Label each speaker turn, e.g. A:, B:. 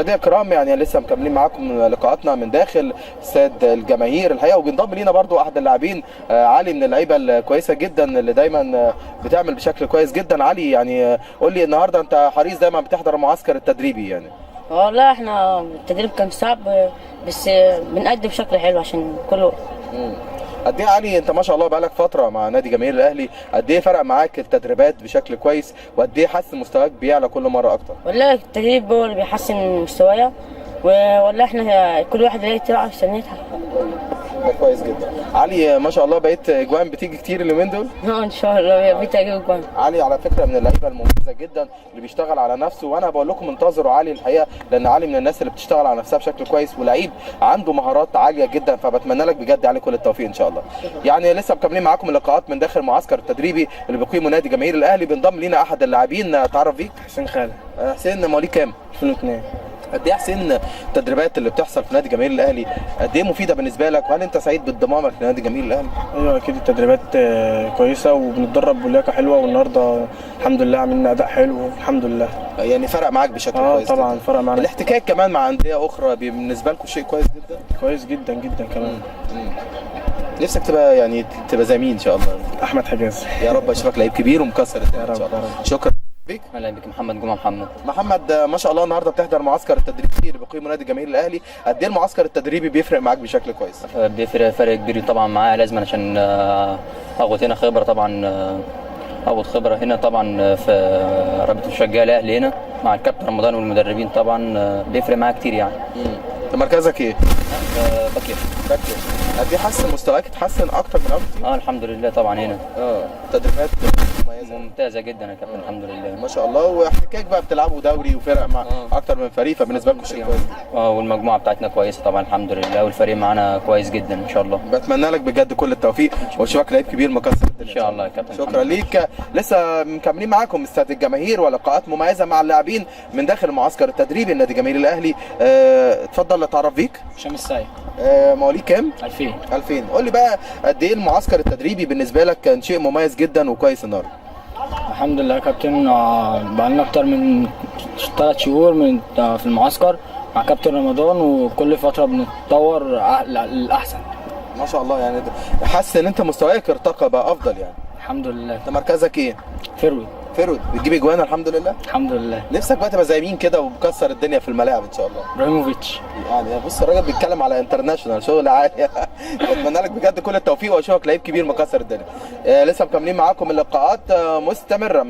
A: مشاهدينا الكرام، يعني لسه مكملين معاكم لقاءاتنا من داخل استاد الجماهير الحقيقه، وبينضم لينا برضو احد اللاعبين علي من اللعيبه الكويسه جدا اللي دايما بتعمل بشكل كويس جدا. علي، يعني قول لي النهارده انت حريص دايما بتحضر المعسكر التدريبي يعني؟
B: والله احنا التدريب كان صعب بس بنأدي بشكل حلو عشان كله.
A: قد ايه علي انت ما شاء الله بقالك فتره مع نادي جماهير الاهلي، قد ايه فرق معاك التدريبات بشكل كويس، وقد ايه حاسس مستواك بيعلى كل مره اكتر؟
B: والله التدريب هو اللي بيحسن مستوايا، والله احنا كل واحد ليه طريقه عشان يتحقق.
A: ده كويس جدا. علي ما شاء الله بقيت اجوان بتيجي كتير اليومين دول؟
B: ان شاء الله بتجيب اجوان.
A: علي على فكره من اللعيبه المميزه جدا اللي بيشتغل على نفسه، وانا بقول لكم انتظروا علي الحقيقه، لان علي من الناس اللي بتشتغل على نفسها بشكل كويس، ولعيب عنده مهارات عاليه جدا، فبتمنى لك بجد علي كل التوفيق ان شاء الله. يعني لسه مكملين معاكم اللقاءات من داخل المعسكر التدريبي اللي بيقيمه نادي جماهير الاهلي. بينضم لينا احد اللاعبين، تعرف بيك؟
C: حسين خالد.
A: حسين مواليد كام؟
C: 2002.
A: قد ايه حسين التدريبات اللي بتحصل في نادي جماهير الاهلي قد ايه مفيده بالنسبه لك، وهل انت سعيد بانضمامك لنادي جماهير الاهلي؟
C: ايوه اكيد التدريبات كويسه وبنتدرب بلياقه حلوه، والنهارده الحمد لله عملنا اداء حلو الحمد لله.
A: يعني فرق معاك بشكل كويس
C: طبعا
A: جدا.
C: فرق معانا.
A: الاحتكاك كمان مع انديه اخرى بالنسبه لكم شيء كويس جدا؟
C: كويس جدا جدا كمان.
A: نفسك تبقى يعني تبقى زي مين ان شاء الله؟
C: احمد حجازي.
A: يا رب اشوفك لعيب كبير ومكسر الدنيا ان شاء الله. شكرا بيك.
D: اهلا بك. محمد جمعه.
A: محمد ما شاء الله النهارده بتحضر معسكر التدريبي اللي بيقيمه نادي جماهير الاهلي، قد ايه المعسكر التدريبي بيفرق معاك بشكل كويس؟
D: بيفرق فرق كبير طبعا معايا، لازم عشان اخد هنا خبره طبعا، اخد خبره هنا طبعا في رابطه مشجعي الاهلي هنا مع الكابتن رمضان والمدربين، طبعا بيفرق معايا كتير يعني.
A: انت مركزك ايه؟
D: باك.
A: قد ايه حاسس مستواك اتحسن اكتر من اول؟
D: الحمد لله طبعا هنا.
A: تدريبات
D: ممتازه جدا يا كابتن الحمد لله.
A: ما شاء الله. واحتكاك بقى بتلعبوا دوري وفرق مع اكتر من فريق، فبالنسبه لكم شيء كويس.
D: والمجموعه بتاعتنا كويسه طبعا الحمد لله، والفريق معانا كويس جدا ان شاء الله.
A: بتمنى لك بجد كل التوفيق واشوفك لعيب كبير مكسر الدنيا
D: ان شاء الله يا كابتن.
A: شكرا ليك. لسه مكملين معاكم استاد الجماهير ولقاءات مميزه مع اللاعبين من داخل المعسكر التدريبي النادي جماهير الاهلي. اتفضل اتعرف بيك.
C: هشام السعيد.
A: مواليد كام؟
C: 2000.
A: 2000. قول لي بقى قد ايه المعسكر التدريبي بالنسبه لك كان شيء مميز جدا وكويس النهارده؟
E: الحمد لله يا كابتن، بقالنا اكتر من 3 شهور في المعسكر مع كابتن رمضان، وكل فتره بنتطور للاحسن.
A: ما شاء الله. يعني حاسس ان انت مستواك ارتقى بقى افضل يعني؟
E: الحمد لله.
A: انت مركزك ايه؟
E: فيرود.
A: فيرود. بتجيب اجوان الحمد لله؟
E: الحمد لله.
A: نفسك بقى تبقى زي مين كده ومكسر الدنيا في الملاعب ان شاء الله؟
E: ابراهيموفيتش.
A: يعني بص الراجل بيتكلم على انترناشونال شغل عالي. اتمنى لك بجد كل التوفيق واشوفك لعيب كبير مكسر الدنيا. لسه مكملين معاكم اللقاءات مستمره.